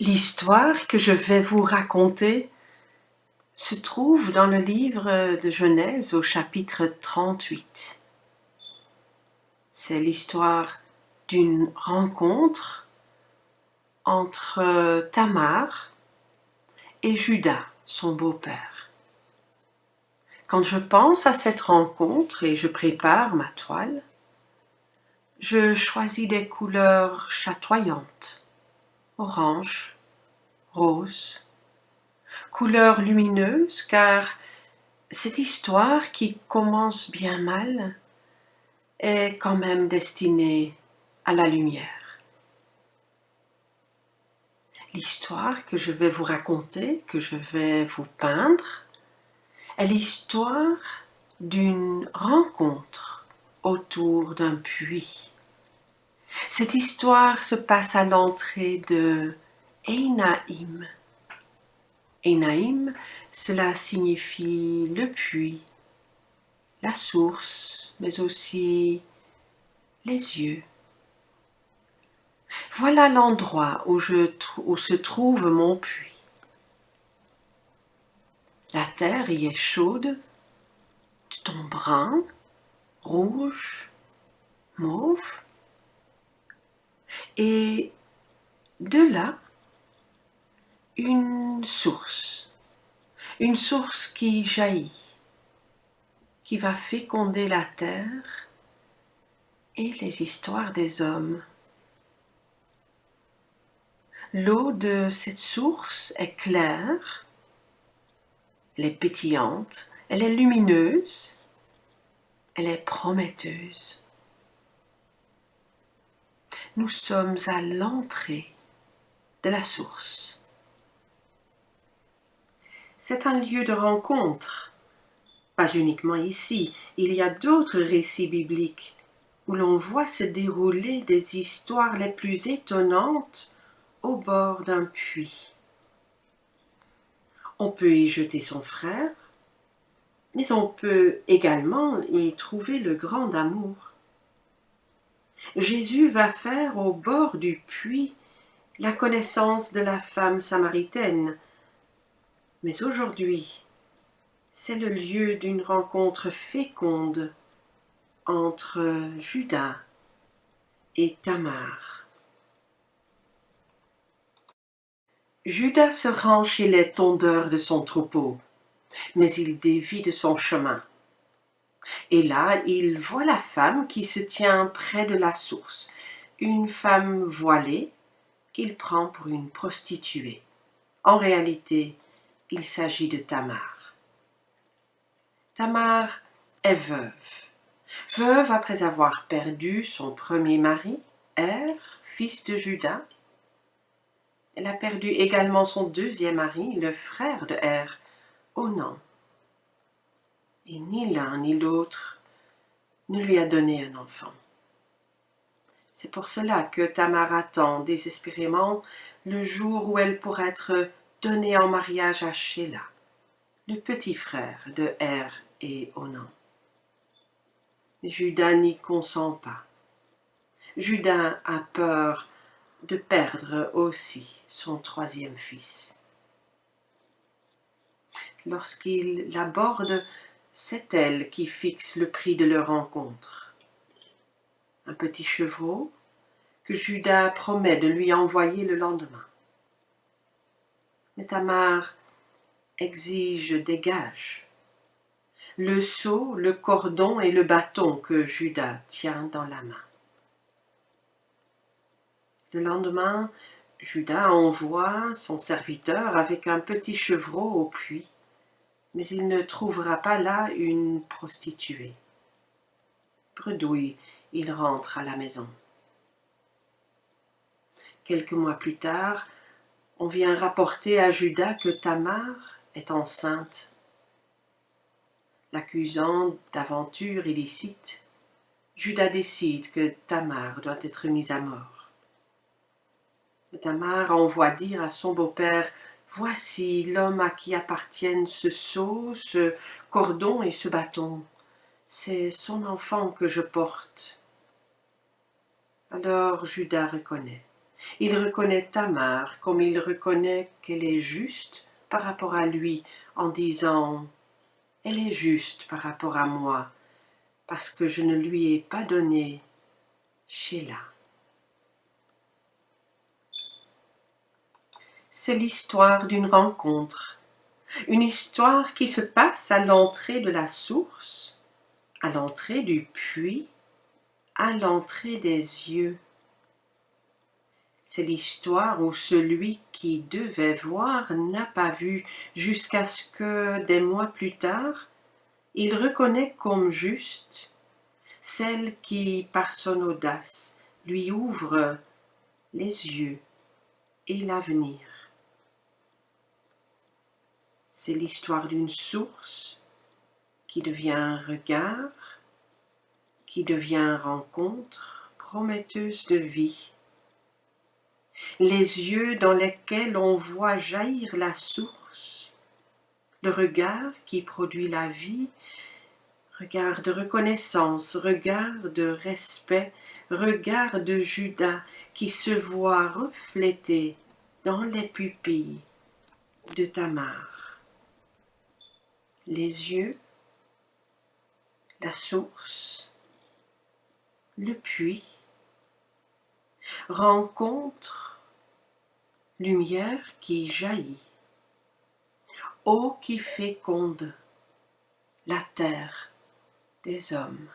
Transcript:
L'histoire que je vais vous raconter se trouve dans le livre de Genèse au chapitre 38. C'est l'histoire d'une rencontre entre Tamar et Juda, son beau-père. Quand je pense à cette rencontre et je prépare ma toile, je choisis des couleurs chatoyantes, orange, rose, couleurs lumineuses car cette histoire qui commence bien mal est quand même destinée à la lumière. L'histoire que je vais vous raconter, que je vais vous peindre, est l'histoire d'une rencontre autour d'un puits. Cette histoire se passe à l'entrée de Énaïm. Énaïm, cela signifie le puits, la source, mais aussi les yeux. Voilà l'endroit où se trouve mon puits. La terre y est chaude, de ton brun, rouge, mauve, et de là, une source qui jaillit, qui va féconder la terre et les histoires des hommes. L'eau de cette source est claire, elle est pétillante, elle est lumineuse, elle est prometteuse. Nous sommes à l'entrée de la source. C'est un lieu de rencontre, pas uniquement ici. Il y a d'autres récits bibliques où l'on voit se dérouler des histoires les plus étonnantes au bord d'un puits. On peut y jeter son frère, mais on peut également y trouver le grand amour. Jésus va faire au bord du puits la connaissance de la femme samaritaine. Mais aujourd'hui, c'est le lieu d'une rencontre féconde entre Juda et Tamar. Juda se rend chez les tondeurs de son troupeau, mais il dévie de son chemin. Et là, il voit la femme qui se tient près de la source, une femme voilée qu'il prend pour une prostituée. En réalité, il s'agit de Tamar. Tamar est veuve après avoir perdu son premier mari, fils de Juda. Elle a perdu également son deuxième mari, le frère de Onan. Et ni l'un ni l'autre ne lui a donné un enfant. C'est pour cela que Tamar attend désespérément le jour où elle pourra être donnée en mariage à Sheila, le petit frère de et Onan. Juda n'y consent pas. Juda a peur de perdre aussi son troisième fils. Lorsqu'il l'aborde, c'est elle qui fixe le prix de leur rencontre. Un petit chevreau que Juda promet de lui envoyer le lendemain. Mais Tamar exige des gages. Le seau, le cordon et le bâton que Juda tient dans la main. Le lendemain, Juda envoie son serviteur avec un petit chevreau au puits, mais il ne trouvera pas là une prostituée. Bredouille, il rentre à la maison. Quelques mois plus tard, on vient rapporter à Juda que Tamar est enceinte. L'accusant d'aventure illicite, Juda décide que Tamar doit être mise à mort. Tamar envoie dire à son beau-père: « Voici l'homme à qui appartiennent ce seau, ce cordon et ce bâton. C'est son enfant que je porte. » Alors Juda reconnaît. Il reconnaît Tamar comme il reconnaît qu'elle est juste par rapport à lui en disant « Elle est juste par rapport à moi parce que je ne lui ai pas donné Sheila ». C'est l'histoire d'une rencontre, une histoire qui se passe à l'entrée de la source, à l'entrée du puits, à l'entrée des yeux. C'est l'histoire où celui qui devait voir n'a pas vu jusqu'à ce que, des mois plus tard, il reconnaît comme juste celle qui, par son audace, lui ouvre les yeux et l'avenir. C'est l'histoire d'une source qui devient regard, qui devient rencontre prometteuse de vie. Les yeux dans lesquels on voit jaillir la source, le regard qui produit la vie, regard de reconnaissance, regard de respect, regard de Judas qui se voit reflété dans les pupilles de Tamar. Les yeux, la source, le puits, rencontre, lumière qui jaillit, eau qui féconde la terre des hommes.